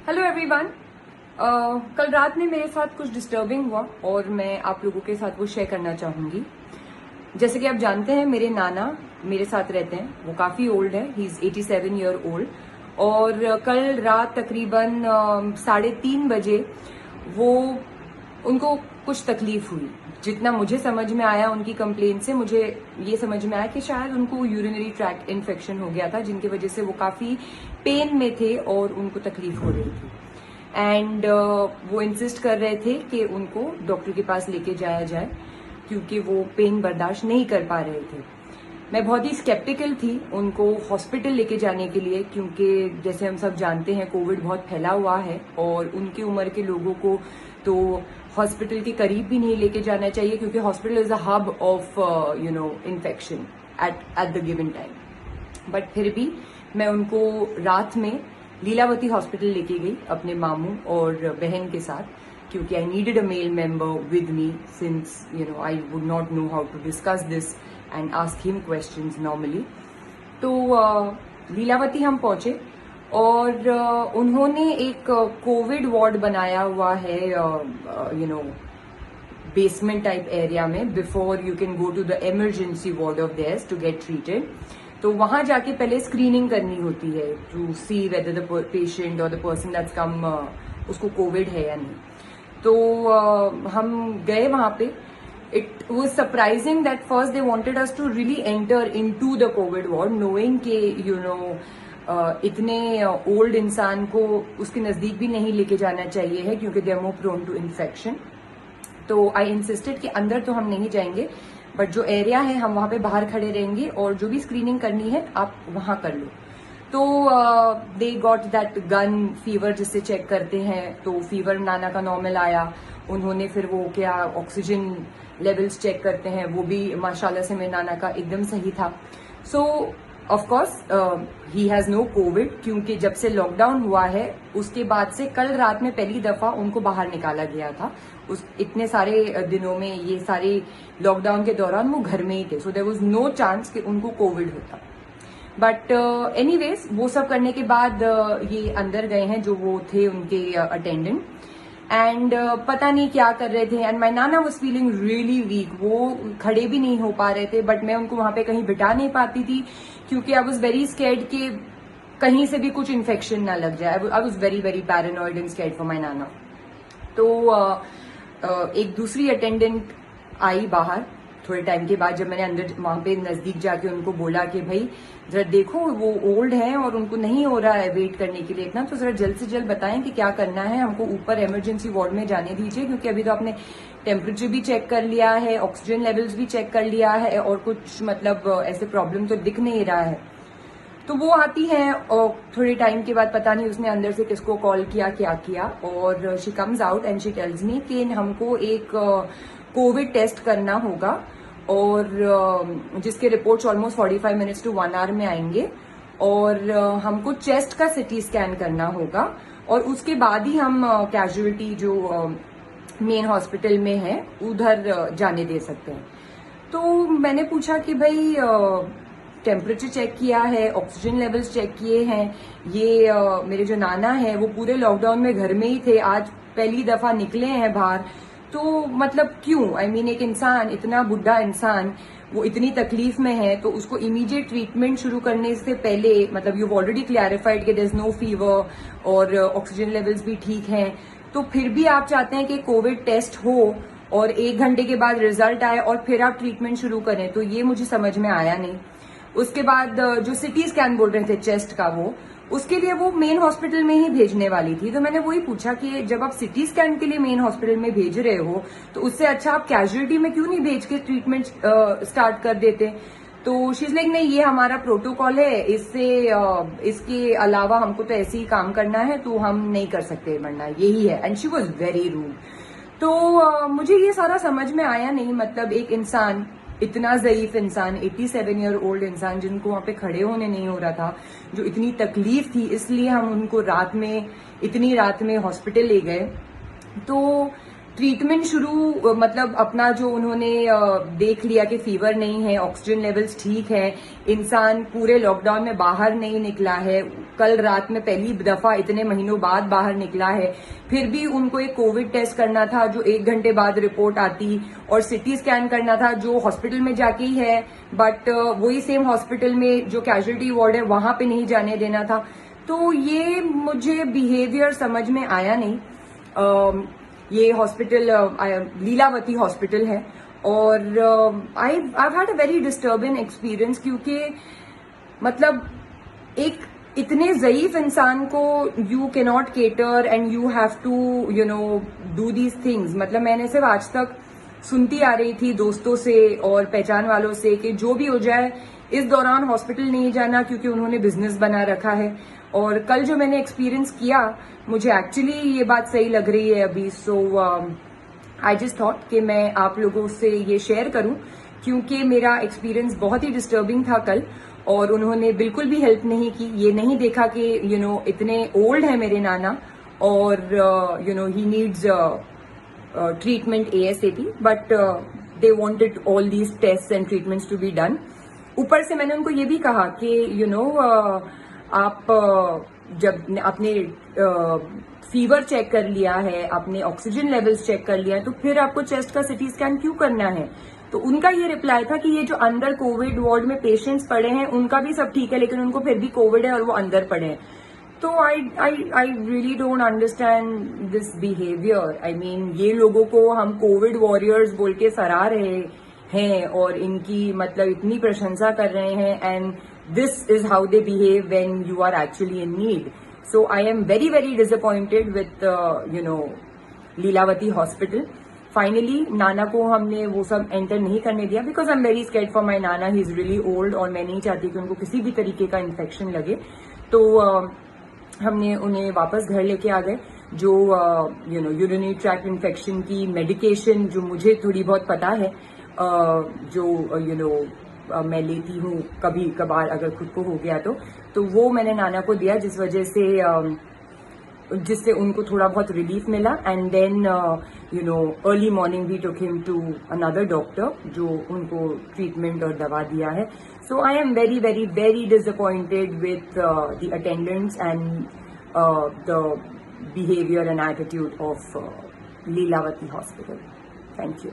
Hello everyone. कल रात में मेरे साथ कुछ डिस्टर्बिंग हुआ और मैं आप लोगों के साथ वो शेयर करना चाहूंगी। जैसे कि आप जानते हैं, मेरे नाना मेरे साथ रहते हैं। वो काफी ओल्ड है, ही इज 87 ईयर ओल्ड। और कल रात तकरीबन 3:30 बजे वो उनको कुछ तकलीफ हुई। जितना मुझे समझ में आया उनकी कंप्लेंट से, मुझे ये समझ में आया कि शायद उनको यूरिनरी ट्रैक्ट इन्फेक्शन हो गया था, जिनकी वजह से वो काफी पेन में थे और उनको तकलीफ हो रही थी। एंड वो इंसिस्ट कर रहे थे कि उनको डॉक्टर के पास लेके जाया जाए क्योंकि वो पेन बर्दाश्त नहीं कर पा रहे थे। मैं बहुत ही स्केप्टिकल थी उनको हॉस्पिटल लेके जाने के लिए, क्योंकि जैसे हम सब जानते हैं कोविड बहुत फैला हुआ है और उनकी उम्र के लोगों को तो हॉस्पिटल के करीब भी नहीं लेके जाना चाहिए, क्योंकि hospital is a hub of infection at the given time. But फिर भी मैं उनको रात में लीलावती हॉस्पिटल लेके गई अपने मामू और बहन के साथ, क्योंकि I needed a male member with me since I would not know how to discuss this and ask him questions normally. तो लीलावती हम पहुंचे और उन्होंने एक कोविड वार्ड बनाया हुआ है बेसमेंट टाइप एरिया में, before you can go to the emergency ward of there's to get treated. तो वहां जाके पहले स्क्रीनिंग करनी होती है to see whether the patient और द पर्सन दैट्स कम उसको कोविड है या नहीं। तो हम गए वहां पे। It was surprising that first they wanted us to really enter in to the covid ward, knowing के इतने ओल्ड इंसान को उसके नजदीक भी नहीं लेके जाना चाहिए है, क्योंकि they are more prone to infection. तो आई इंसिस्टेड कि अंदर तो हम नहीं जाएंगे, बट जो एरिया है हम वहां पे बाहर खड़े रहेंगे और जो भी स्क्रीनिंग करनी है आप वहां कर लो। तो they got that gun fever जिससे चेक करते हैं। तो फीवर नाना का नॉर्मल आया। उन्होंने फिर वो क्या ऑक्सीजन लेवल्स चेक करते हैं, वो भी माशाल्लाह से मेरे नाना का एकदम सही था। So of course he has no covid, क्योंकि जब से लॉकडाउन हुआ है उसके बाद से कल रात में पहली दफा उनको बाहर निकाला गया था। उस इतने सारे दिनों में, ये सारे लॉकडाउन के दौरान वो घर में ही थे, so there was no chance कि उनको कोविड होता। बट एनीवेज वो सब करने के बाद ये अंदर गए हैं जो वो थे उनके अटेंडेंट, एंड पता नहीं क्या कर रहे थे। And my Nana was feeling really weak, वो खड़े भी नहीं हो पा रहे थे, बट मैं उनको वहां पे कहीं बिठा नहीं पाती थी, क्योंकि आई वॉज वेरी स्कैर्ड कि कहीं से भी कुछ इन्फेक्शन ना लग जाए। I was very very paranoid and scared for my नाना। तो एक दूसरी अटेंडेंट आई बाहर थोड़े टाइम के बाद, जब मैंने अंदर वहां पे नजदीक जाके उनको बोला कि भाई जरा देखो वो ओल्ड हैं और उनको नहीं हो रहा है वेट करने के लिए इतना, तो जरा जल्द से जल्द बताएं कि क्या करना है, हमको ऊपर इमरजेंसी वार्ड में जाने दीजिए, क्योंकि अभी तो आपने टेम्परेचर भी चेक कर लिया है, ऑक्सीजन लेवल्स भी चेक कर लिया है और कुछ मतलब ऐसे प्रॉब्लम तो दिख नहीं रहा है। तो वो आती है और थोड़े टाइम के बाद पता नहीं उसने अंदर से किसको कॉल किया, क्या किया, और she comes out and she tells me कि हमको एक कोविड टेस्ट करना होगा और जिसके reports almost 45 minutes to 1 hour में आएंगे, और हमको चेस्ट का सिटी स्कैन करना होगा और उसके बाद ही हम कैजुअलिटी जो मेन हॉस्पिटल में है उधर जाने दे सकते हैं। तो मैंने पूछा कि भाई टेम्परेचर चेक किया है, ऑक्सीजन लेवल्स चेक किए हैं, ये मेरे जो नाना है वो पूरे लॉकडाउन में घर में ही थे, आज पहली दफा निकले हैं बाहर, तो मतलब क्यों? आई मीन एक इंसान, इतना बुढ़ा इंसान, वो इतनी तकलीफ में है, तो उसको इमीडिएट ट्रीटमेंट शुरू करने से पहले, मतलब यू ऑलरेडी क्लैरिफाइड कि देयर इज नो फीवर और ऑक्सीजन लेवल्स भी ठीक हैं, तो फिर भी आप चाहते हैं कि कोविड टेस्ट हो और 1 घंटे के बाद रिजल्ट आए और फिर आप ट्रीटमेंट शुरू करें, तो ये मुझे समझ में आया नहीं। उसके बाद जो सिटी स्कैन बोल रहे थे चेस्ट का, वो उसके लिए वो मेन हॉस्पिटल में ही भेजने वाली थी। तो मैंने वही पूछा कि जब आप सिटी स्कैन के लिए मेन हॉस्पिटल में भेज रहे हो तो उससे अच्छा आप कैजुअलिटी में क्यों नहीं भेज के ट्रीटमेंट स्टार्ट कर देते। तो शी इज लाइक नहीं, ये हमारा प्रोटोकॉल है, इसके अलावा हमको तो ऐसे ही काम करना है, तो हम नहीं कर सकते, वरना यही है। And she was very rude. तो मुझे ये सारा समझ में आया नहीं, मतलब एक इंसान, इतना ज़ईफ इंसान, 87 ईयर ओल्ड इंसान, जिनको वहां पे खड़े होने नहीं हो रहा था, जो इतनी तकलीफ थी, इसलिए हम उनको इतनी रात में हॉस्पिटल ले गए। तो ट्रीटमेंट शुरू, मतलब अपना जो उन्होंने देख लिया कि फीवर नहीं है, ऑक्सीजन लेवल्स ठीक है, इंसान पूरे लॉकडाउन में बाहर नहीं निकला है, कल रात में पहली दफा इतने महीनों बाद बाहर निकला है, फिर भी उनको एक कोविड टेस्ट करना था जो 1 घंटे बाद रिपोर्ट आती, और सिटी स्कैन करना था जो हॉस्पिटल में जाके ही है, बट वही सेम हॉस्पिटल में जो कैजुअलिटी वार्ड है वहां पे नहीं जाने देना था। तो ये मुझे बिहेवियर समझ में आया नहीं। ये हॉस्पिटल लीलावती हॉस्पिटल है, और I had a very disturbing experience, क्योंकि मतलब एक इतने ज़ईफ इंसान को you can not cater and you have to do these things. मतलब मैंने सिर्फ आज तक सुनती आ रही थी दोस्तों से और पहचान वालों से कि जो भी हो जाए इस दौरान हॉस्पिटल नहीं जाना, क्योंकि उन्होंने बिजनेस बना रखा है। और कल जो मैंने एक्सपीरियंस किया, मुझे एक्चुअली ये बात सही लग रही है अभी। सो आई जस्ट थॉट कि मैं आप लोगों से ये शेयर करूं, क्योंकि मेरा एक्सपीरियंस बहुत ही डिस्टर्बिंग था कल, और उन्होंने बिल्कुल भी हेल्प नहीं की। ये नहीं देखा कि इतने ओल्ड है मेरे नाना, और he needs treatment ASAP, but they wanted all these test and treatments to be done. ऊपर से मैंने उनको ये भी कहा कि आप जब आपने फीवर चेक कर लिया है, आपने ऑक्सीजन लेवल्स चेक कर लिया है, तो फिर आपको चेस्ट का सिटी स्कैन क्यों करना है? तो उनका ये रिप्लाई था कि ये जो अंदर कोविड वार्ड में पेशेंट्स पड़े हैं उनका भी सब ठीक है, लेकिन उनको फिर भी कोविड है और वो अंदर पड़े हैं। तो I really don't understand this behaviour. I mean, ये लोगों को हम कोविड वॉरियर्स बोल के सराह रहे हैं और इनकी मतलब इतनी प्रशंसा कर रहे हैं, and this is how they behave when you are actually in need. So I am very very disappointed with Lilavati hospital. Finally नाना को हमने वो सब एंटर नहीं करने दिया, because I am very scared for my नाना, ही इज रियली ओल्ड, और मैं नहीं चाहती कि उनको किसी भी तरीके का इन्फेक्शन लगे। तो हमने उन्हें वापस घर लेके आ गए। जो यूरिनरी ट्रैक्ट इन्फेक्शन की मेडिकेशन जो मुझे थोड़ी बहुत पता है, जो मैं लेती हूँ कभी कभार अगर खुद को हो गया तो वो मैंने नाना को दिया, जिस वजह से जिससे उनको थोड़ा बहुत रिलीफ मिला। And then early morning we took him to another doctor जो उनको ट्रीटमेंट और दवा दिया है। So I am very very very disappointed with the attendants and the behavior and attitude of Leelavati Hospital. Thank you.